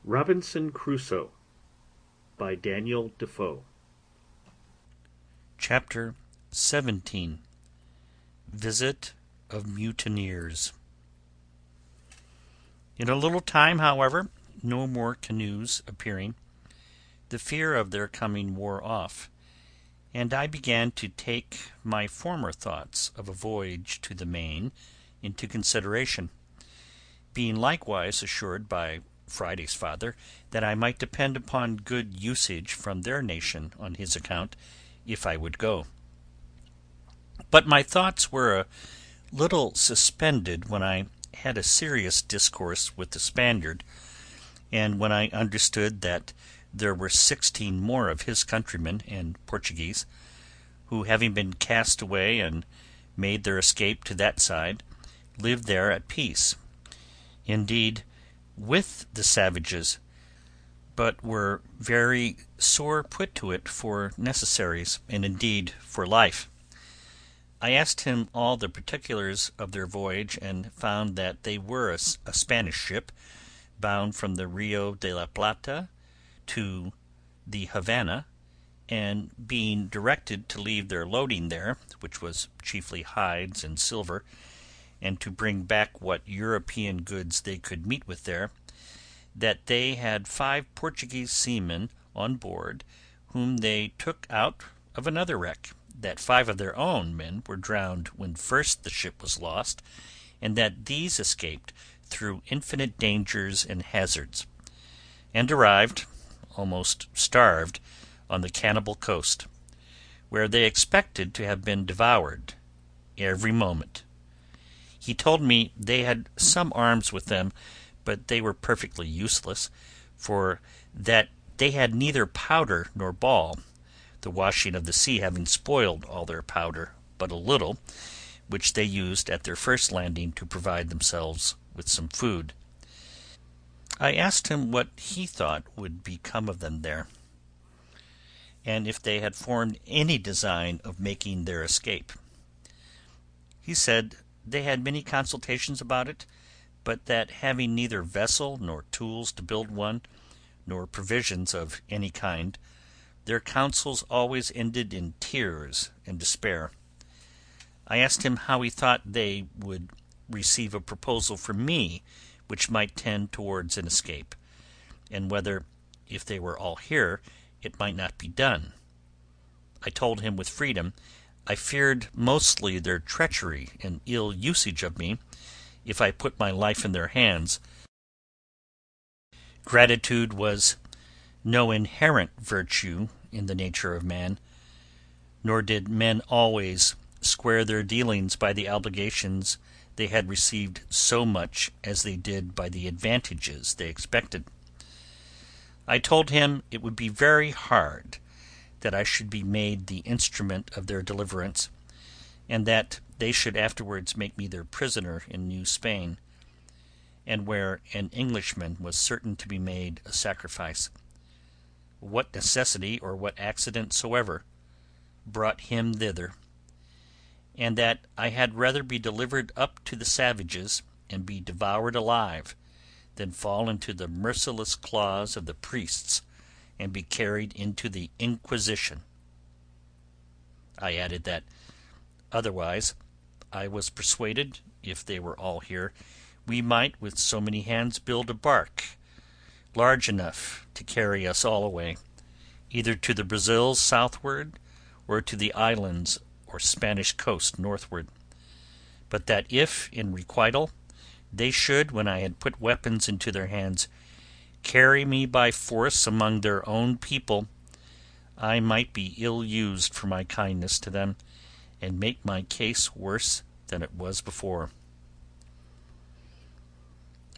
Robinson Crusoe by Daniel Defoe. Chapter 17. Visit of Mutineers. In a little time, however, no more canoes appearing, the fear of their coming wore off, and I began to take my former thoughts of a voyage to the main into consideration, being likewise assured by Friday's father that I might depend upon good usage from their nation on his account, if I would go. But my thoughts were a little suspended when I had a serious discourse with the Spaniard, and when I understood that there were 16 more of his countrymen and Portuguese, who having been cast away and made their escape to that side, lived there at peace, indeed with the savages, but were very sore put to it for necessaries, and indeed for life. I asked him all the particulars of their voyage, and found that they were a Spanish ship, bound from the Rio de la Plata to the Havana, and being directed to leave their loading there, which was chiefly hides and silver, and to bring back what European goods they could meet with there, that they had 5 Portuguese seamen on board, whom they took out of another wreck, that 5 of their own men were drowned when first the ship was lost, and that these escaped through infinite dangers and hazards, and arrived, almost starved, on the cannibal coast, where they expected to have been devoured every moment. He told me they had some arms with them, but they were perfectly useless, for that they had neither powder nor ball, the washing of the sea having spoiled all their powder but a little, which they used at their first landing to provide themselves with some food. I asked him what he thought would become of them there, and if they had formed any design of making their escape. He said they had many consultations about it, but that having neither vessel nor tools to build one, nor provisions of any kind, their counsels always ended in tears and despair. I asked him how he thought they would receive a proposal from me which might tend towards an escape, and whether, if they were all here, it might not be done. I told him with freedom I feared mostly their treachery and ill usage of me, if I put my life in their hands. Gratitude was no inherent virtue in the nature of man, nor did men always square their dealings by the obligations they had received so much as they did by the advantages they expected. I told him it would be very hard that I should be made the instrument of their deliverance, and that they should afterwards make me their prisoner in New Spain, and where an Englishman was certain to be made a sacrifice. What necessity or what accident soever brought him thither, and that I had rather be delivered up to the savages and be devoured alive than fall into the merciless claws of the priests and be carried into the Inquisition. I added that otherwise I was persuaded, if they were all here, we might with so many hands build a bark large enough to carry us all away, either to the Brazils southward, or to the islands or Spanish coast northward; but that if, in requital, they should, when I had put weapons into their hands, carry me by force among their own people, I might be ill used for my kindness to them, and make my case worse than it was before.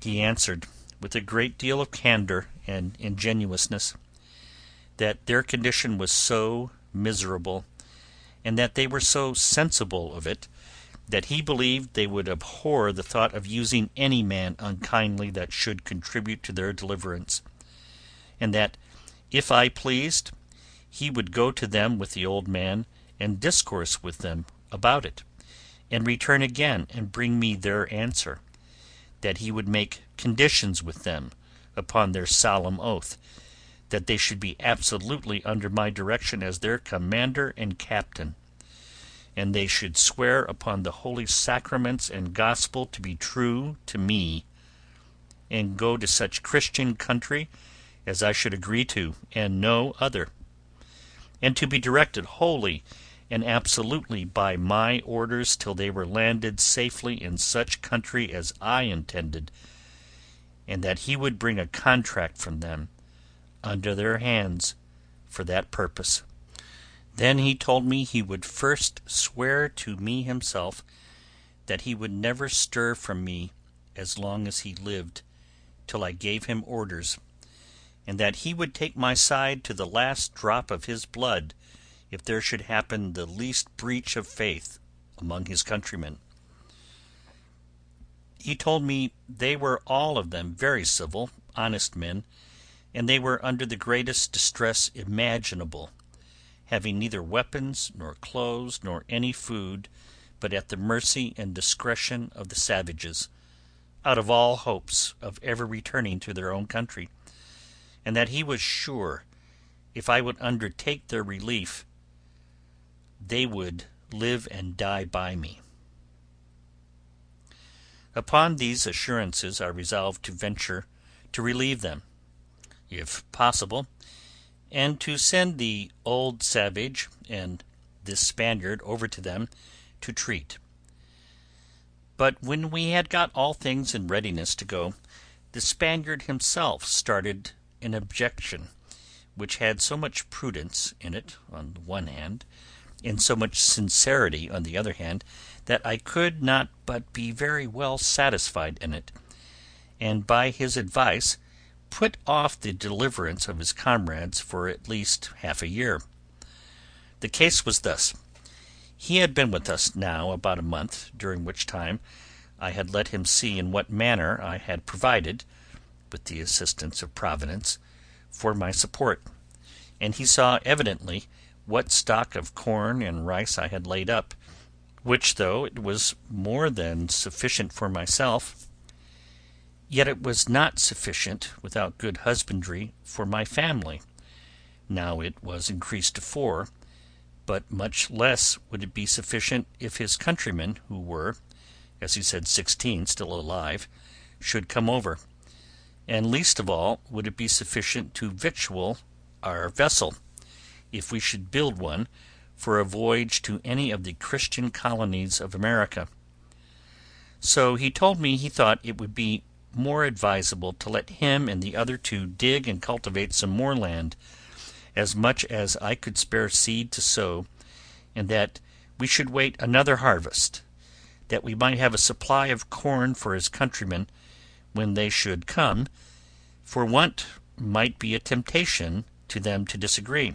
He answered, with a great deal of candour and ingenuousness, that their condition was so miserable, and that they were so sensible of it, that he believed they would abhor the thought of using any man unkindly that should contribute to their deliverance, and that, if I pleased, he would go to them with the old man, and discourse with them about it, and return again and bring me their answer, that he would make conditions with them upon their solemn oath, that they should be absolutely under my direction as their commander and captain, and they should swear upon the holy sacraments and gospel to be true to me, and go to such Christian country as I should agree to, and no other, and to be directed wholly and absolutely by my orders till they were landed safely in such country as I intended, and that he would bring a contract from them under their hands for that purpose. Then he told me he would first swear to me himself that he would never stir from me as long as he lived, till I gave him orders, and that he would take my side to the last drop of his blood if there should happen the least breach of faith among his countrymen. He told me they were all of them very civil, honest men, and they were under the greatest distress imaginable, having neither weapons, nor clothes, nor any food, but at the mercy and discretion of the savages, out of all hopes of ever returning to their own country, and that he was sure, if I would undertake their relief, they would live and die by me. Upon these assurances I resolved to venture to relieve them, if possible, and to send the old savage and this Spaniard over to them to treat. But when we had got all things in readiness to go, the Spaniard himself started an objection, which had so much prudence in it on the one hand, and so much sincerity on the other hand, that I could not but be very well satisfied in it, and by his advice put off the deliverance of his comrades for at least half a year. The case was thus. He had been with us now about a month, during which time I had let him see in what manner I had provided, with the assistance of Providence, for my support, and he saw evidently what stock of corn and rice I had laid up, which, though it was more than sufficient for myself, yet it was not sufficient, without good husbandry, for my family. Now it was increased to 4, but much less would it be sufficient if his countrymen, who were, as he said, 16 still alive, should come over, and least of all would it be sufficient to victual our vessel, if we should build one, for a voyage to any of the Christian colonies of America. So he told me he thought it would be more advisable to let him and the other 2 dig and cultivate some more land, as much as I could spare seed to sow, and that we should wait another harvest, that we might have a supply of corn for his countrymen when they should come, for want might be a temptation to them to disagree,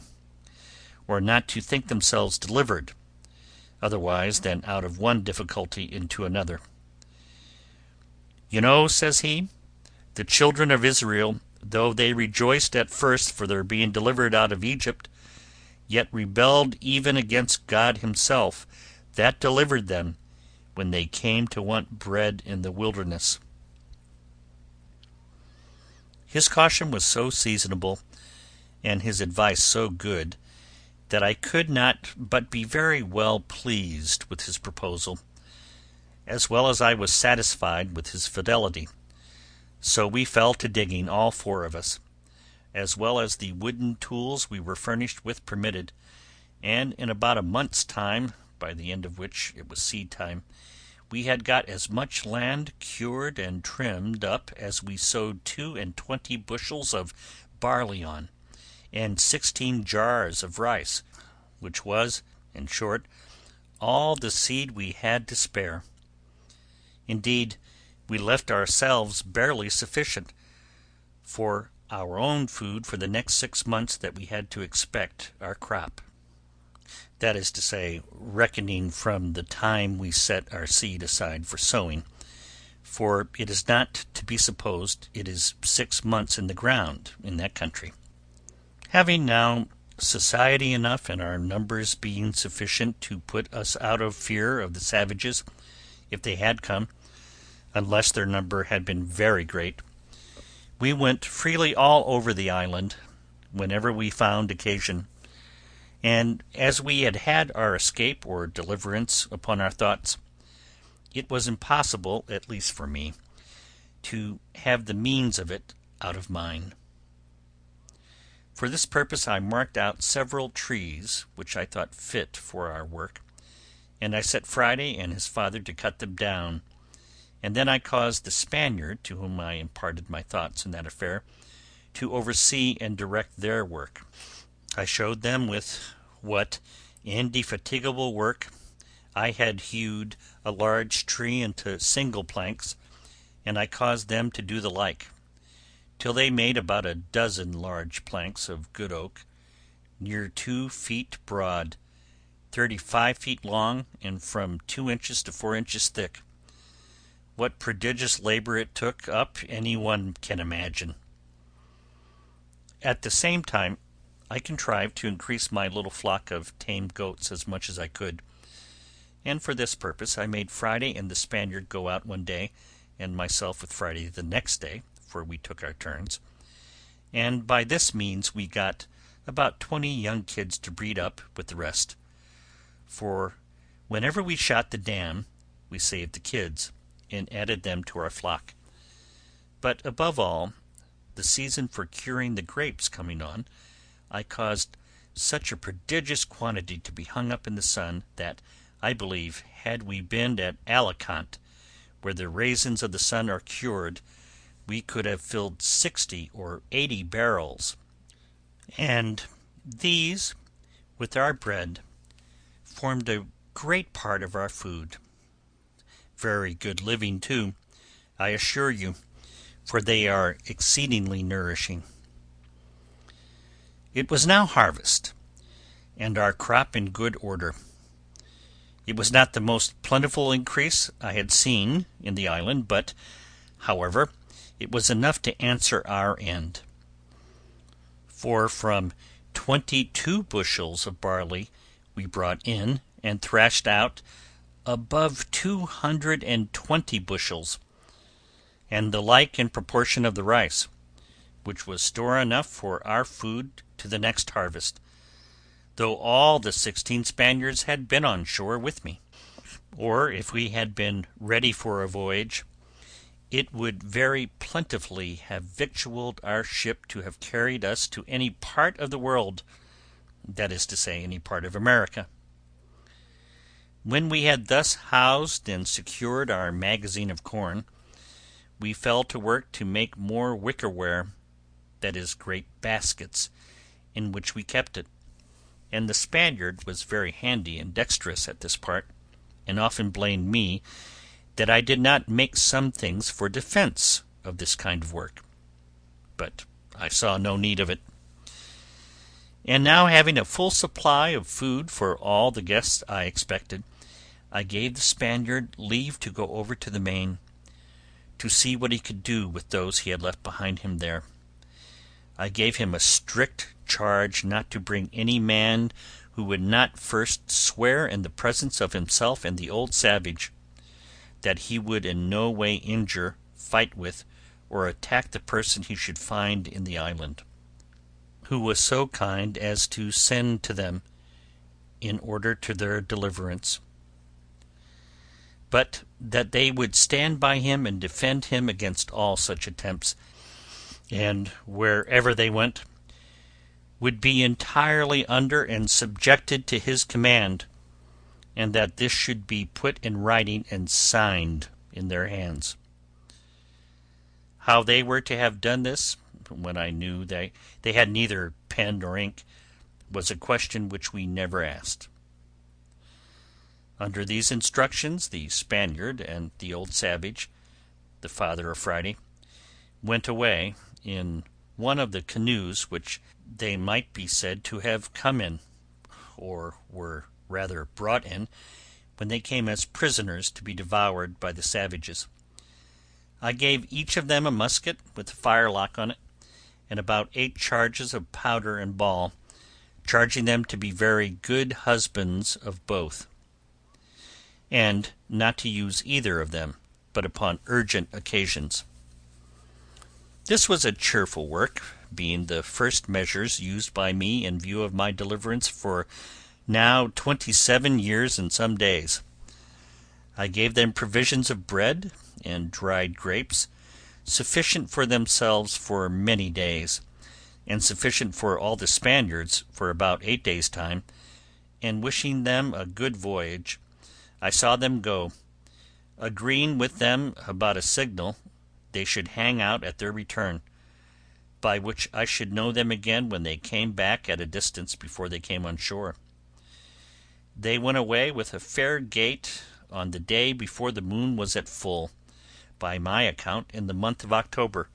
or not to think themselves delivered, otherwise than out of one difficulty into another. You know, says he, the children of Israel, though they rejoiced at first for their being delivered out of Egypt, yet rebelled even against God himself, that delivered them, when they came to want bread in the wilderness. His caution was so seasonable, and his advice so good, that I could not but be very well pleased with his proposal, as well as I was satisfied with his fidelity. So we fell to digging, all 4 of us, as well as the wooden tools we were furnished with permitted, and in about a month's time, by the end of which it was seed time, we had got as much land cured and trimmed up as we sowed 22 bushels of barley on, and 16 jars of rice, which was, in short, all the seed we had to spare. Indeed, we left ourselves barely sufficient for our own food for the next 6 months that we had to expect our crop. That is to say, reckoning from the time we set our seed aside for sowing, for it is not to be supposed it is 6 months in the ground in that country. Having now society enough, and our numbers being sufficient to put us out of fear of the savages, if they had come, unless their number had been very great, We went freely all over the island, whenever we found occasion, and as we had had our escape or deliverance upon our thoughts, it was impossible, at least for me, to have the means of it out of mine. For this purpose I marked out several trees which I thought fit for our work, and I set Friday and his father to cut them down, and then I caused the Spaniard, to whom I imparted my thoughts in that affair, to oversee and direct their work. I showed them with what indefatigable work I had hewed a large tree into single planks, and I caused them to do the like, till they made about a dozen large planks of good oak, near 2 feet broad, 35 feet long, and from 2 inches to 4 inches thick. What prodigious labor it took up any one can imagine. At the same time I contrived to increase my little flock of tame goats as much as I could, and for this purpose I made Friday and the Spaniard go out one day, and myself with Friday the next day, for we took our turns, and by this means we got about 20 young kids to breed up with the rest, for whenever we shot the dam we saved the kids, and added them to our flock. But above all, the season for curing the grapes coming on, I caused such a prodigious quantity to be hung up in the sun, that, I believe, had we been at Alicant, where the raisins of the sun are cured, we could have filled 60 or 80 barrels, and these, with our bread, formed a great part of our food. Very good living too, I assure you, for they are exceedingly nourishing. It was now harvest, and our crop in good order. It was not the most plentiful increase I had seen in the island, but, however, it was enough to answer our end. For from 22 bushels of barley we brought in and thrashed out above 220 bushels, and the like in proportion of the rice, which was store enough for our food to the next harvest, though all the 16 Spaniards had been on shore with me. Or if we had been ready for a voyage, it would very plentifully have victualled our ship to have carried us to any part of the world, that is to say, any part of America. When we had thus housed and secured our magazine of corn, we fell to work to make more wickerware, that is, great baskets, in which we kept it, and the Spaniard was very handy and dexterous at this part, and often blamed me that I did not make some things for defence of this kind of work, but I saw no need of it. And now, having a full supply of food for all the guests I expected, I gave the Spaniard leave to go over to the main, to see what he could do with those he had left behind him there. I gave him a strict charge not to bring any man who would not first swear in the presence of himself and the old savage that he would in no way injure, fight with, or attack the person he should find in the island, who was so kind as to send to them in order to their deliverance, but that they would stand by him and defend him against all such attempts, and wherever they went, would be entirely under and subjected to his command, and that this should be put in writing and signed in their hands. How they were to have done this, when I knew they had neither pen nor ink, was a question which we never asked. Under these instructions the Spaniard and the old savage, the father of Friday, went away in one of the canoes which they might be said to have come in, or were rather brought in, when they came as prisoners to be devoured by the savages. I gave each of them a musket with a firelock on it, and about 8 charges of powder and ball, charging them to be very good husbands of both, and not to use either of them but upon urgent occasions. This was a cheerful work, being the first measures used by me in view of my deliverance for now 27 years and some days. I gave them provisions of bread and dried grapes, sufficient for themselves for many days, and sufficient for all the Spaniards for about 8 days' time, and wishing them a good voyage, I saw them go, agreeing with them about a signal they should hang out at their return, by which I should know them again when they came back at a distance before they came on shore. They went away with a fair gait on the day before the moon was at full, by my account in the month of October,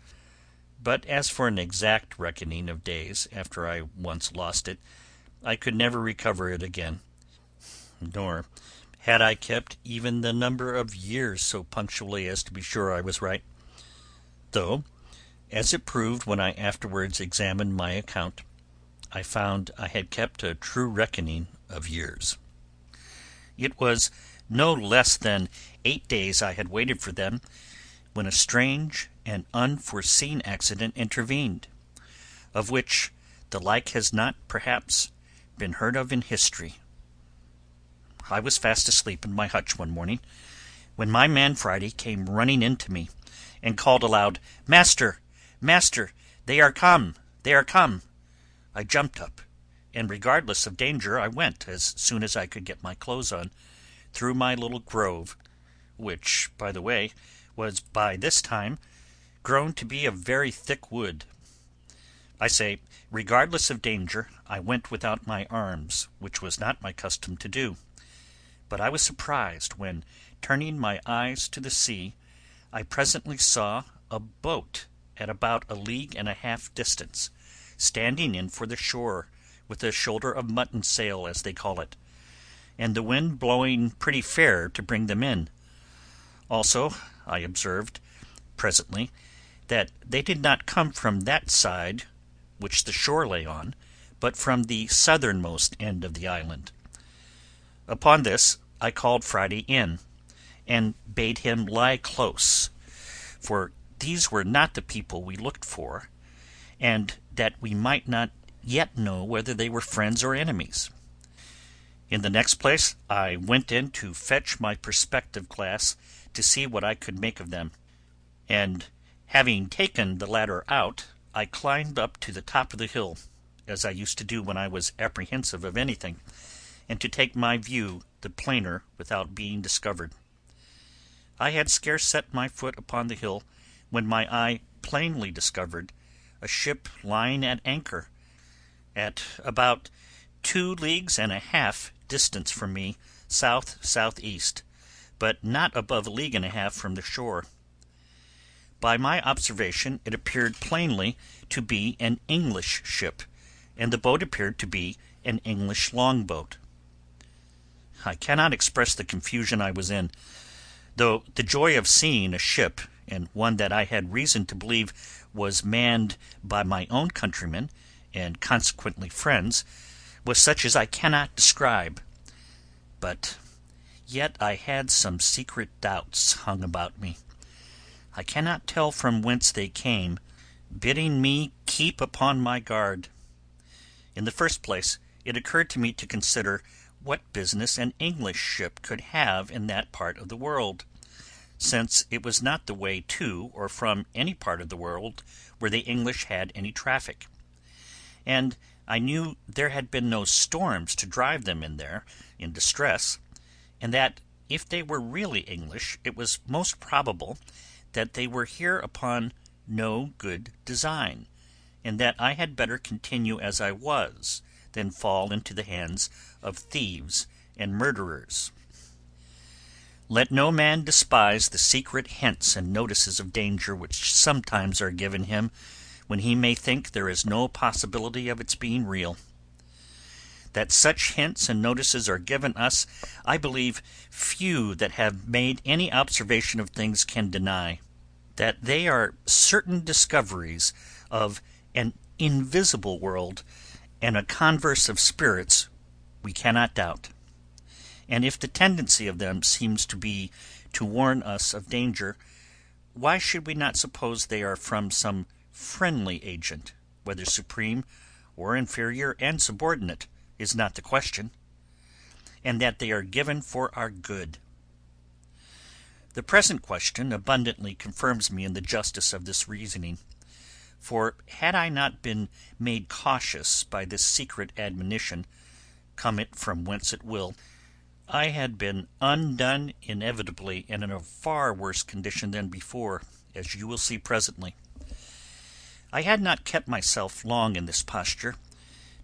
but as for an exact reckoning of days after I once lost it, I could never recover it again, nor had I kept even the number of years so punctually as to be sure I was right, though, as it proved when I afterwards examined my account, I found I had kept a true reckoning of years. It was no less than 8 days I had waited for them, when a strange and unforeseen accident intervened, of which the like has not, perhaps, been heard of in history. I was fast asleep in my hutch one morning, when my man Friday came running in to me, and called aloud, "Master, master, they are come, they are come!" I jumped up, and regardless of danger I went, as soon as I could get my clothes on, through my little grove, which, by the way, was by this time grown to be a very thick wood. I say, regardless of danger, I went without my arms, which was not my custom to do. But I was surprised when, turning my eyes to the sea, I presently saw a boat at about 1.5 leagues distance, standing in for the shore, with a shoulder of mutton sail, as they call it, and the wind blowing pretty fair to bring them in. Also, I observed, presently, that they did not come from that side which the shore lay on, but from the southernmost end of the island. Upon this I called Friday in, and bade him lie close, for these were not the people we looked for, and that we might not yet know whether they were friends or enemies. In the next place I went in to fetch my perspective glass to see what I could make of them, and having taken the ladder out, I climbed up to the top of the hill, as I used to do when I was apprehensive of anything, and to take my view the plainer without being discovered. I had scarce set my foot upon the hill when my eye plainly discovered a ship lying at anchor, at about 2.5 leagues distance from me, south-southeast, but not above 1.5 leagues from the shore. By my observation it appeared plainly to be an English ship, and the boat appeared to be an English longboat. I cannot express the confusion I was in, though the joy of seeing a ship, and one that I had reason to believe was manned by my own countrymen, and consequently friends, was such as I cannot describe. But yet I had some secret doubts hung about me. I cannot tell from whence they came, bidding me keep upon my guard. In the first place, it occurred to me to consider what business an English ship could have in that part of the world, since it was not the way to or from any part of the world where the English had any traffic, and I knew there had been no storms to drive them in there in distress, and that if they were really English it was most probable that they were here upon no good design, and that I had better continue as I was than fall into the hands of thieves and murderers. Let no man despise the secret hints and notices of danger which sometimes are given him when he may think there is no possibility of its being real. That such hints and notices are given us, I believe few that have made any observation of things can deny. That they are certain discoveries of an invisible world and a converse of spirits we cannot doubt. And if the tendency of them seems to be to warn us of danger, why should we not suppose they are from some friendly agent, whether supreme or inferior and subordinate is not the question, and that they are given for our good. The present question abundantly confirms me in the justice of this reasoning, for had I not been made cautious by this secret admonition, come it from whence it will, I had been undone inevitably and in a far worse condition than before, as you will see presently. I had not kept myself long in this posture,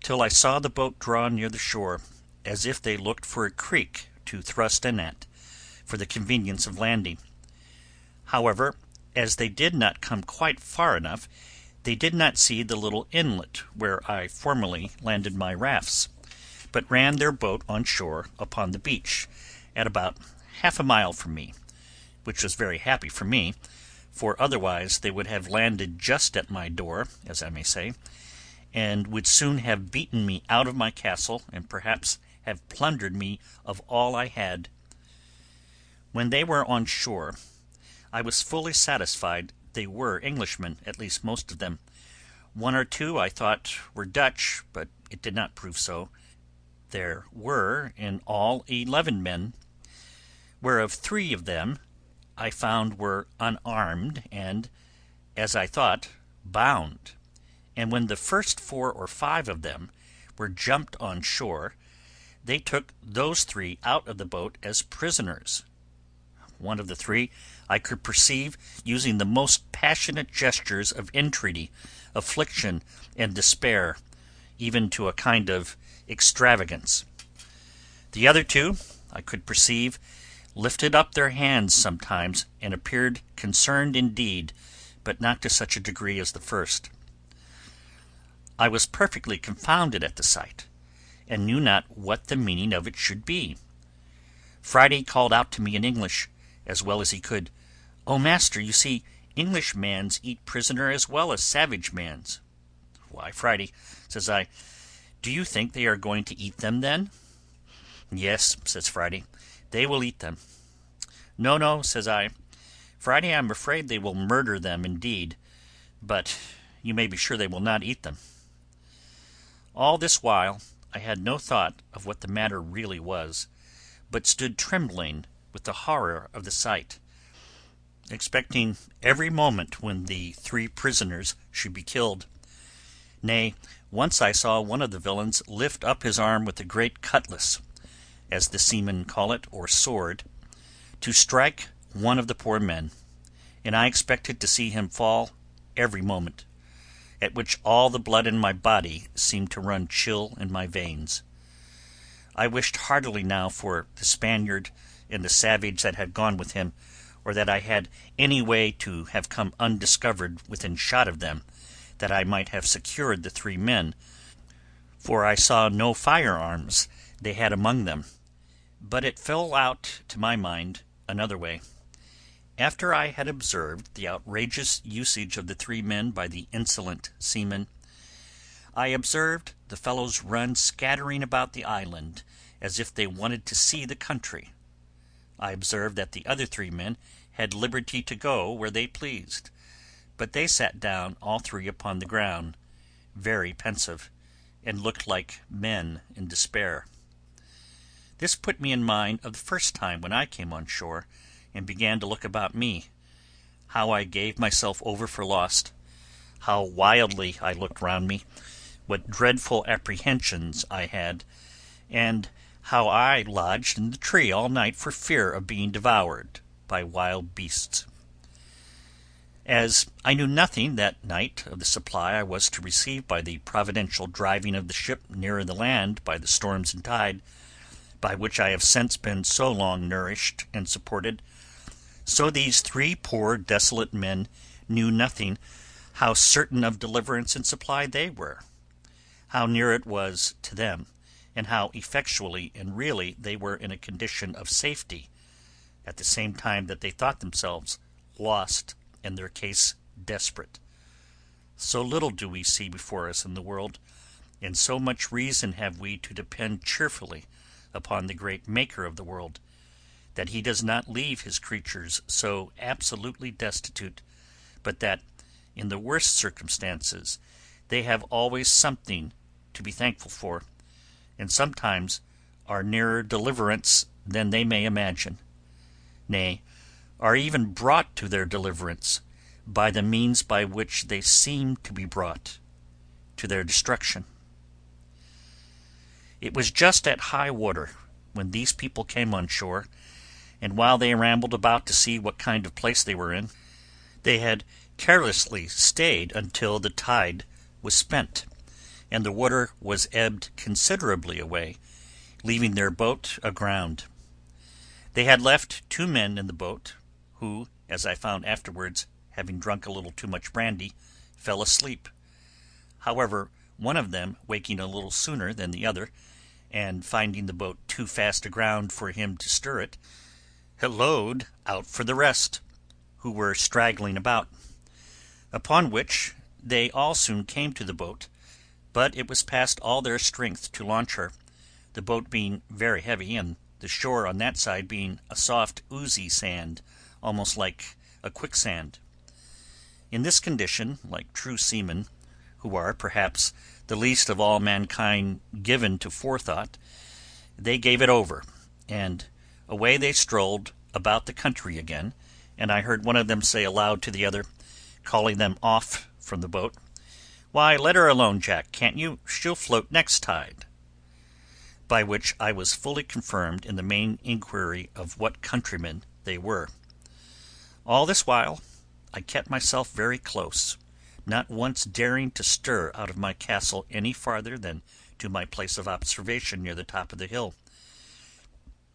till I saw the boat draw near the shore, as if they looked for a creek to thrust in at, for the convenience of landing. However, as they did not come quite far enough, they did not see the little inlet where I formerly landed my rafts, but ran their boat on shore upon the beach, at about half a mile from me, which was very happy for me, for otherwise they would have landed just at my door, as I may say, and would soon have beaten me out of my castle, and perhaps have plundered me of all I had. When they were on shore, I was fully satisfied they were Englishmen, at least most of them. One or two I thought were Dutch, but it did not prove so. There were in all 11 men, whereof 3 of them I found were unarmed and, as I thought, bound. And when the first 4 or 5 of them were jumped on shore, they took those 3 out of the boat as prisoners. One of the 3 I could perceive using the most passionate gestures of entreaty, affliction, and despair, even to a kind of extravagance. The other 2 I could perceive lifted up their hands sometimes, and appeared concerned indeed, but not to such a degree as the first. I was perfectly confounded at the sight, and knew not what the meaning of it should be. Friday called out to me in English, as well as he could, "O master, you see, English mans eat prisoner as well as savage mans." "Why, Friday," says I, "do you think they are going to eat them then?" "Yes," says Friday, "they will eat them." "No, no," says I, "Friday, I am afraid they will murder them indeed, but you may be sure they will not eat them." All this while I had no thought of what the matter really was, but stood trembling with the horror of the sight, expecting every moment when the 3 prisoners should be killed. Nay, once I saw one of the villains lift up his arm with a great cutlass, as the seamen call it, or sword, to strike one of the poor men, and I expected to see him fall every moment, at which all the blood in my body seemed to run chill in my veins. I wished heartily now for the Spaniard and the savage that had gone with him, or that I had any way to have come undiscovered within shot of them, that I might have secured the 3 men, for I saw no firearms they had among them. But it fell out to my mind another way. After I had observed the outrageous usage of the 3 men by the insolent seamen, I observed the fellows run scattering about the island, as if they wanted to see the country. I observed that the other 3 men had liberty to go where they pleased, but they sat down all 3 upon the ground, very pensive, and looked like men in despair. This put me in mind of the first time when I came on shore, and began to look about me, how I gave myself over for lost, how wildly I looked round me, what dreadful apprehensions I had, and how I lodged in the tree all night for fear of being devoured by wild beasts. As I knew nothing that night of the supply I was to receive by the providential driving of the ship nearer the land by the storms and tide, by which I have since been so long nourished and supported, so these 3 poor desolate men knew nothing how certain of deliverance and supply they were, how near it was to them, and how effectually and really they were in a condition of safety, at the same time that they thought themselves lost and their case desperate. So little do we see before us in the world, and so much reason have we to depend cheerfully upon the great Maker of the world, that he does not leave his creatures so absolutely destitute, but that, in the worst circumstances they have always something to be thankful for, and sometimes are nearer deliverance than they may imagine, nay, are even brought to their deliverance by the means by which they seem to be brought to their destruction. It was just at high water when these people came on shore, and while they rambled about to see what kind of place they were in, they had carelessly stayed until the tide was spent, and the water was ebbed considerably away, leaving their boat aground. They had left 2 men in the boat, who, as I found afterwards, having drunk a little too much brandy, fell asleep. However, one of them, waking a little sooner than the other, and finding the boat too fast aground for him to stir it, hallooed out for the rest, who were straggling about. Upon which they all soon came to the boat, but it was past all their strength to launch her, the boat being very heavy, and the shore on that side being a soft oozy sand, almost like a quicksand. In this condition, like true seamen, who are, perhaps, the least of all mankind given to forethought, they gave it over, and away they strolled about the country again, and I heard one of them say aloud to the other, calling them off from the boat, "Why, let her alone, Jack, can't you? She'll float next tide." By which I was fully confirmed in the main inquiry of what countrymen they were. All this while I kept myself very close, not once daring to stir out of my castle any farther than to my place of observation near the top of the hill,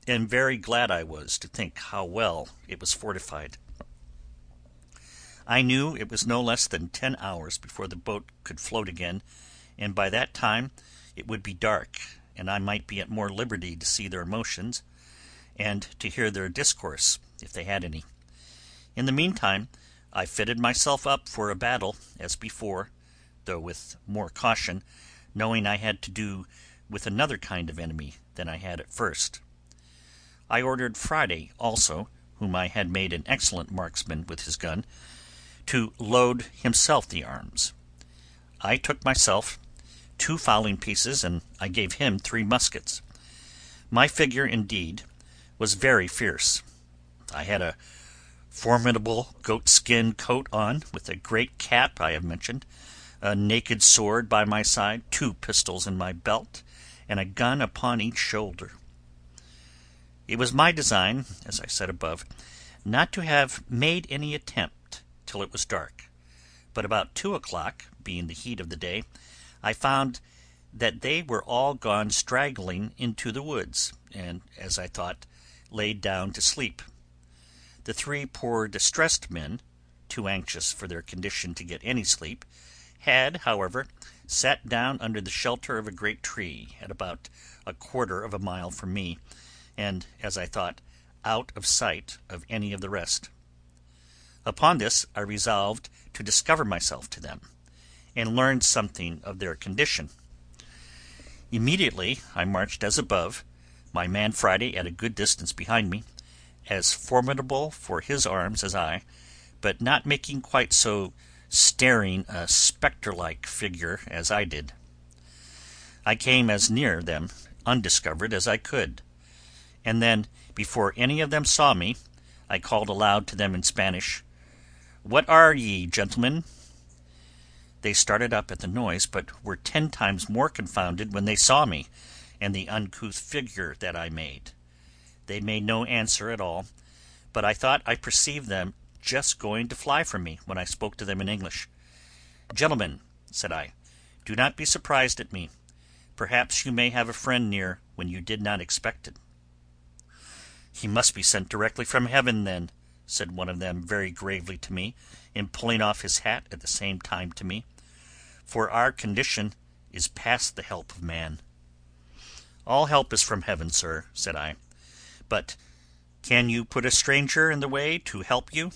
and very glad I was to think how well it was fortified. I knew it was no less than 10 hours before the boat could float again, and by that time it would be dark, and I might be at more liberty to see their motions, and to hear their discourse, if they had any. In the meantime I fitted myself up for a battle, as before, though with more caution, knowing I had to do with another kind of enemy than I had at first. I ordered Friday also, whom I had made an excellent marksman with his gun, to load himself the arms. I took myself 2 fowling pieces, and I gave him 3 muskets. My figure, indeed, was very fierce. I had a formidable goatskin coat on, with a great cap I have mentioned, a naked sword by my side, 2 pistols in my belt, and a gun upon each shoulder. It was my design, as I said above, not to have made any attempt till it was dark, but about 2 o'clock, being the heat of the day, I found that they were all gone straggling into the woods, and, as I thought, laid down to sleep. The 3 poor distressed men, too anxious for their condition to get any sleep, had, however, sat down under the shelter of a great tree, at about 1/4 mile from me, and, as I thought, out of sight of any of the rest. Upon this I resolved to discover myself to them, and learn something of their condition. Immediately I marched as above, my man Friday at a good distance behind me, as formidable for his arms as I, but not making quite so staring a spectre-like figure as I did. I came as near them undiscovered as I could, and then, before any of them saw me, I called aloud to them in Spanish, "What are ye, gentlemen?" They started up at the noise, but were 10 times more confounded when they saw me, and the uncouth figure that I made. They made no answer at all, but I thought I perceived them just going to fly from me, when I spoke to them in English. "Gentlemen," said I, "do not be surprised at me. Perhaps you may have a friend near when you did not expect it." "He must be sent directly from heaven, then," said one of them very gravely to me, and pulling off his hat at the same time to me, "for our condition is past the help of man." "All help is from heaven, sir," said I. "But can you put a stranger in the way to help you?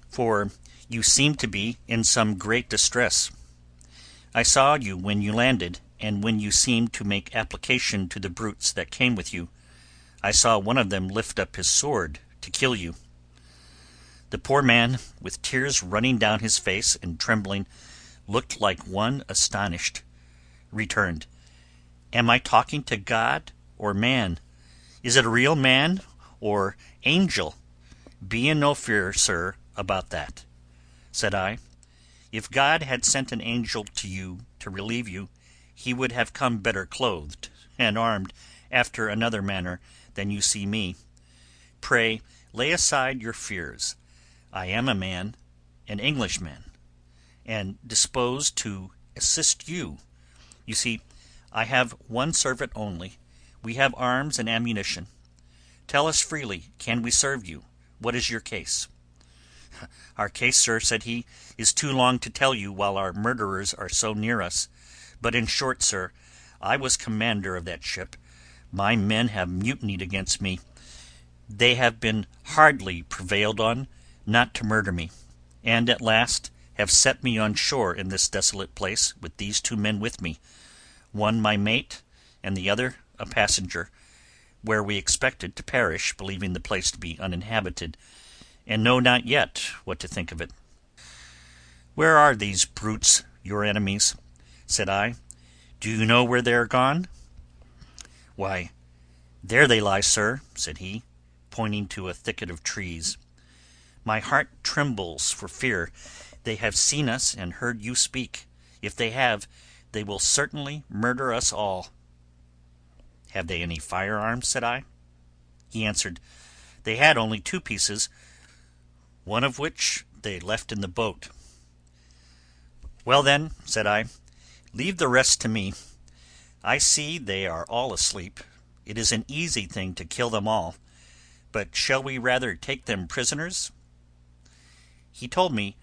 For you seem to be in some great distress. I saw you when you landed, and when you seemed to make application to the brutes that came with you, I saw one of them lift up his sword to kill you." The poor man, with tears running down his face and trembling, looked like one astonished, returned, "Am I talking to God or man? Is it a real man or angel? Be in no fear, sir, about that." Said I, "If God had sent an angel to you to relieve you, he would have come better clothed and armed after another manner than you see me. Pray lay aside your fears. I am a man, an Englishman, and disposed to assist you. You see, I have one servant only. We have arms and ammunition. Tell us freely, can we serve you? What is your case?" "Our case, sir," said he, "is too long to tell you while our murderers are so near us. But in short, sir, I was commander of that ship. My men have mutinied against me. They have been hardly prevailed on not to murder me, and at last have set me on shore in this desolate place with these two men with me, one my mate and the other a passenger, where we expected to perish, believing the place to be uninhabited, and know not yet what to think of it." "Where are these brutes, your enemies?" said I. "Do you know where they are gone?" "Why, there they lie, sir," said he, pointing to a thicket of trees. "My heart trembles for fear they have seen us and heard you speak. If they have, they will certainly murder us all." "Have they any firearms?" said I. He answered, "They had only 2 pieces, one of which they left in the boat." "Well then," said I, "leave the rest to me. I see they are all asleep. It is an easy thing to kill them all, but shall we rather take them prisoners?" He told me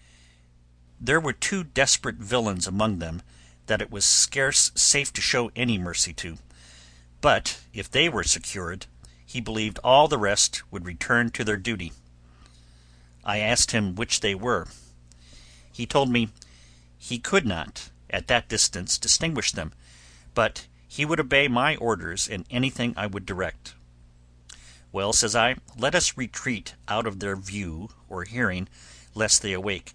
there were 2 desperate villains among them that it was scarce safe to show any mercy to, but if they were secured, he believed all the rest would return to their duty. I asked him which they were. He told me he could not, at that distance, distinguish them, but he would obey my orders in anything I would direct. "Well," says I, "let us retreat out of their view or hearing, lest they awake,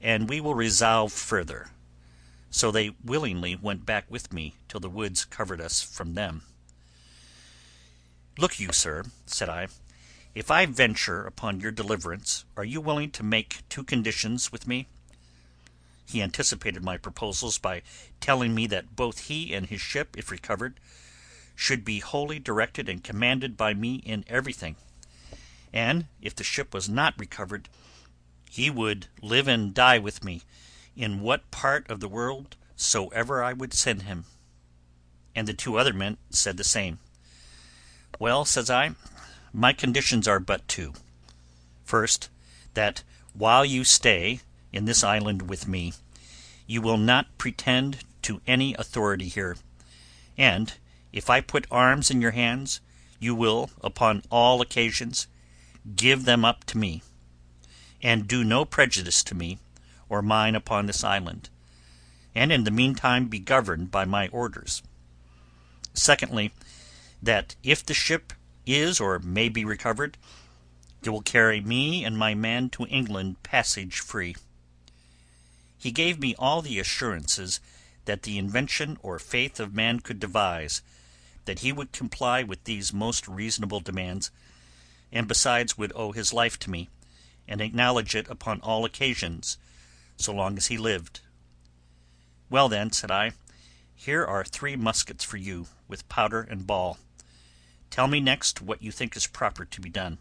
and we will resolve further." So they willingly went back with me till the woods covered us from them. "Look you, sir," said I, "if I venture upon your deliverance, are you willing to make 2 conditions with me?" He anticipated my proposals by telling me that both he and his ship, if recovered, should be wholly directed and commanded by me in everything, and if the ship was not recovered, he would live and die with me in what part of the world soever I would send him. And the 2 other men said the same. "Well," says I, "my conditions are but 2. First, that while you stay in this island with me, you will not pretend to any authority here, and if I put arms in your hands, you will, upon all occasions, give them up to me, and do no prejudice to me or mine upon this island, and in the meantime be governed by my orders. Secondly, that if the ship is or may be recovered, you will carry me and my man to England passage free." He gave me all the assurances that the invention or faith of man could devise, that he would comply with these most reasonable demands, and besides would owe his life to me, and acknowledge it upon all occasions, so long as he lived. "Well then," said I, "here are 3 muskets for you, with powder and ball. Tell me next what you think is proper to be done."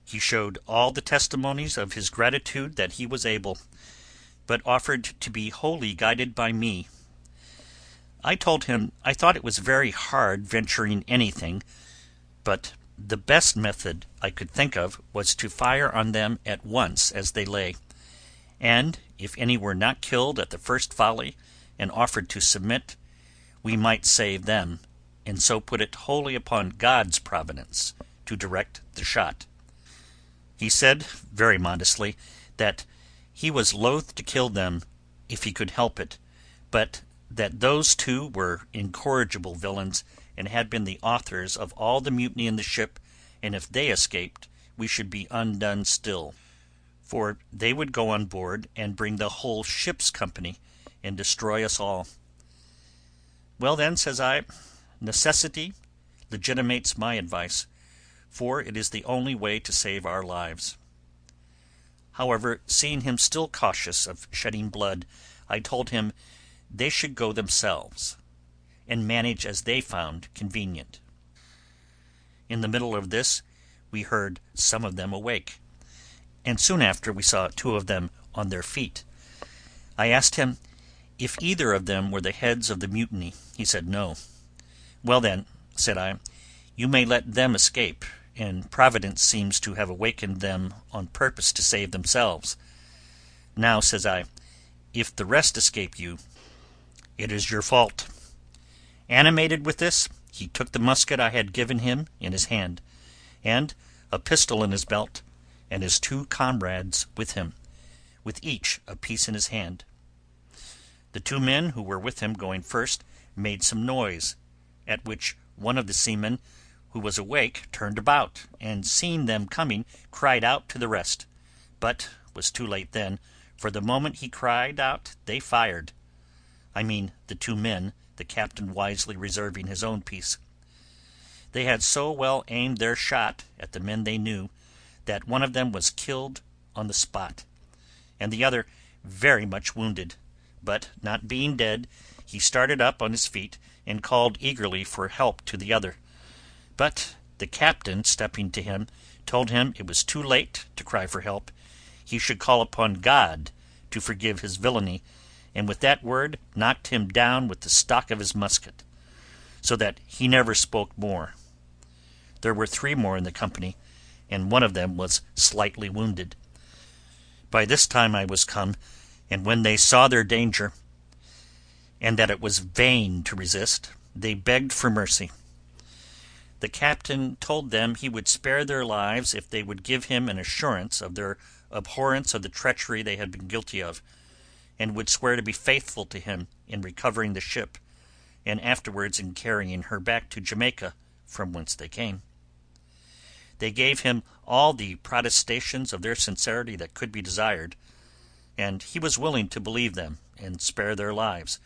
He showed all the testimonies of his gratitude that he was able, but offered to be wholly guided by me. I told him I thought it was very hard venturing anything, but the best method I could think of was to fire on them at once as they lay, and if any were not killed at the first volley and offered to submit, we might save them, and so put it wholly upon God's providence to direct the shot. He said, very modestly, that he was loath to kill them if he could help it, but that those 2 were incorrigible villains, and had been the authors of all the mutiny in the ship, and if they escaped, we should be undone still. for they would go on board and bring the whole ship's company and destroy us all. Well then, says I, necessity legitimates my advice, for it is the only way to save our lives. However, seeing him still cautious of shedding blood, I told him they should go themselves, and manage as they found convenient. In the middle of this we heard some of them awake, and soon after we saw two of them on their feet. I asked him if either of them were the heads of the mutiny. He said no. Well then, said I, you may let them escape, and Providence seems to have awakened them on purpose to save themselves. Now, says I, if the rest escape you, it is your fault. Animated with this, he took the musket I had given him in his hand, and a pistol in his belt, and his two comrades with him, with each a piece in his hand. The two men who were with him going first made some noise, at which one of the seamen who was awake turned about, and seeing them coming, cried out to the rest, but was too late then, for the moment he cried out they fired. I mean the two men, the captain wisely reserving his own piece. They had so well aimed their shot at the men they knew, that one of them was killed on the spot, and the other very much wounded, but not being dead, he started up on his feet, and called eagerly for help to the other. But the captain, stepping to him, told him it was too late to cry for help. He should call upon God to forgive his villainy, and with that word knocked him down with the stock of his musket, so that he never spoke more. There were three more in the company, and one of them was slightly wounded. By this time I was come, and when they saw their danger, and that it was vain to resist, they begged for mercy. The captain told them he would spare their lives if they would give him an assurance of their abhorrence of the treachery they had been guilty of, and would swear to be faithful to him in recovering the ship, and afterwards in carrying her back to Jamaica, from whence they came. They gave him all the protestations of their sincerity that could be desired, and he was willing to believe them and spare their lives,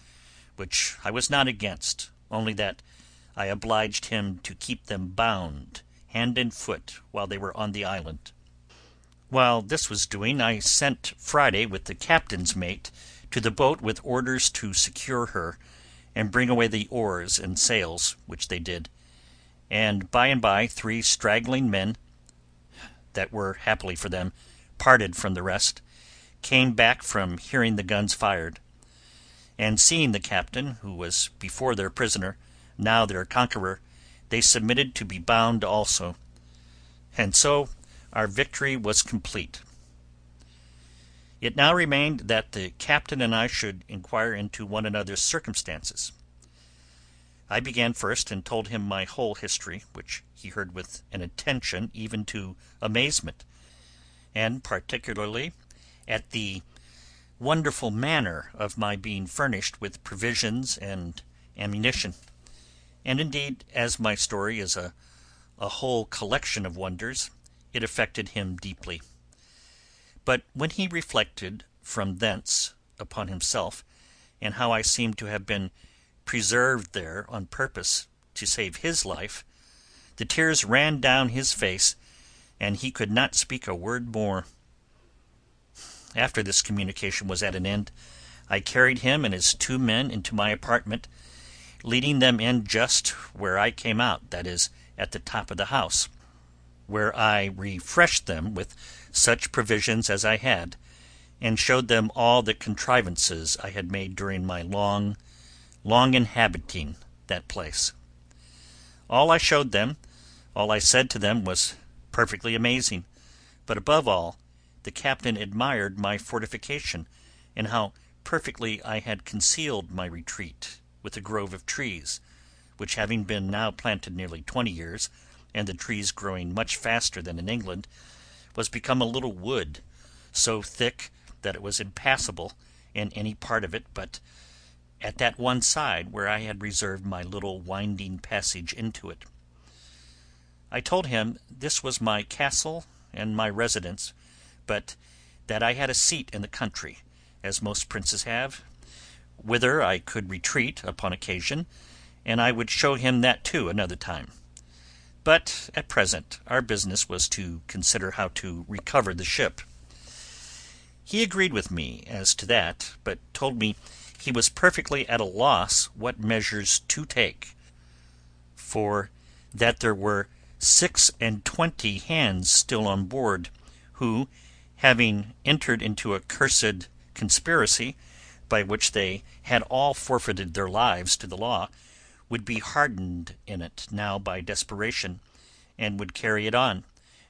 which I was not against, only that I obliged him to keep them bound hand and foot while they were on the island. While this was doing, I sent Friday with the captain's mate to the boat with orders to secure her, and bring away the oars and sails, which they did, and by three straggling men, that were, happily for them, parted from the rest, came back from hearing the guns fired, and seeing the captain, who was before their prisoner, now their conqueror, they submitted to be bound also, and so our victory was complete. It now remained that the captain and I should inquire into one another's circumstances. I began first, and told him my whole history, which he heard with an attention even to amazement, and particularly at the wonderful manner of my being furnished with provisions and ammunition. And indeed, as my story is a whole collection of wonders, it affected him deeply. But when he reflected from thence upon himself, and how I seemed to have been preserved there on purpose to save his life, the tears ran down his face, and he could not speak a word more. After this communication was at an end, I carried him and his two men into my apartment, leading them in just where I came out, that is, at the top of the house, where I refreshed them with such provisions as I had, and showed them all the contrivances I had made during my long inhabiting that place. All I showed them, all I said to them, was perfectly amazing, but above all, the captain admired my fortification, and how perfectly I had concealed my retreat with a grove of trees, which having been now planted nearly 20 years, and the trees growing much faster than in England, was become a little wood, so thick that it was impassable in any part of it but at that one side where I had reserved my little winding passage into it. I told him this was my castle and my residence, but that I had a seat in the country, as most princes have, whither I could retreat upon occasion, and I would show him that too another time. But at present our business was to consider how to recover the ship. He agreed with me as to that, but told me he was perfectly at a loss what measures to take, for that there were 26 hands still on board, who, having entered into a cursed conspiracy, by which they had all forfeited their lives to the law, would be hardened in it now by desperation, and would carry it on,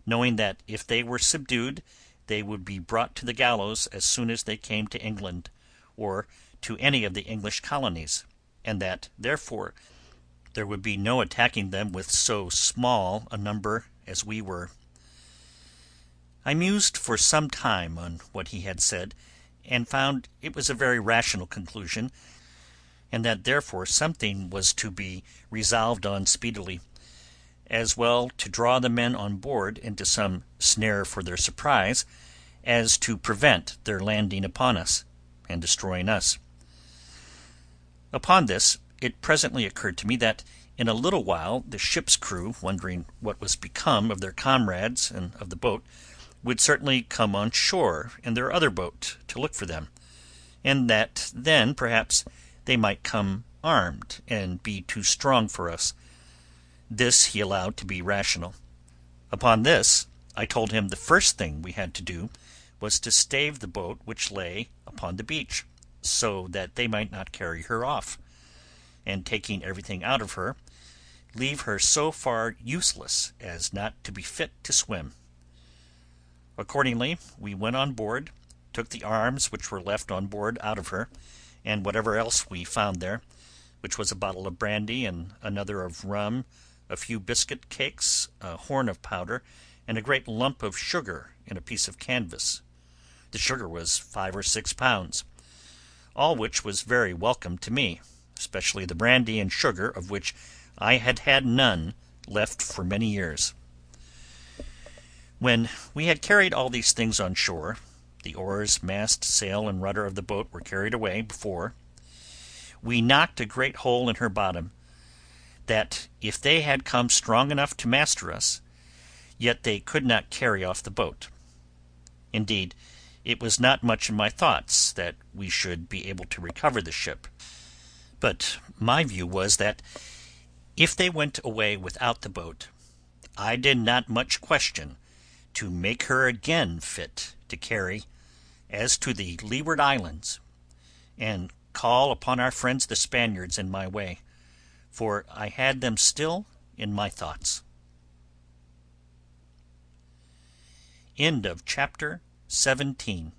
knowing that if they were subdued they would be brought to the gallows as soon as they came to England, or to any of the English colonies, and that, therefore, there would be no attacking them with so small a number as we were. I mused for some time on what he had said, and found it was a very rational conclusion, and that therefore something was to be resolved on speedily, as well to draw the men on board into some snare for their surprise, as to prevent their landing upon us, and destroying us. Upon this, it presently occurred to me that in a little while the ship's crew, wondering what was become of their comrades and of the boat, would certainly come on shore in their other boat to look for them, and that then perhaps they might come armed, and be too strong for us. This he allowed to be rational. Upon this I told him the first thing we had to do was to stave the boat which lay upon the beach, so that they might not carry her off, and taking everything out of her, leave her so far useless as not to be fit to swim. Accordingly we went on board, took the arms which were left on board out of her, and whatever else we found there, which was a bottle of brandy and another of rum, a few biscuit cakes, a horn of powder, and a great lump of sugar in a piece of canvas. The sugar was 5 or 6 pounds, all which was very welcome to me, especially the brandy and sugar, of which I had had none left for many years. When we had carried all these things on shore, the oars, mast, sail, and rudder of the boat were carried away before, we knocked a great hole in her bottom, that if they had come strong enough to master us, yet they could not carry off the boat. Indeed, it was not much in my thoughts that we should be able to recover the ship, but my view was that if they went away without the boat, I did not much question to make her again fit to carry as to the Leeward Islands, and call upon our friends the Spaniards in my way, for I had them still in my thoughts. End of chapter 17.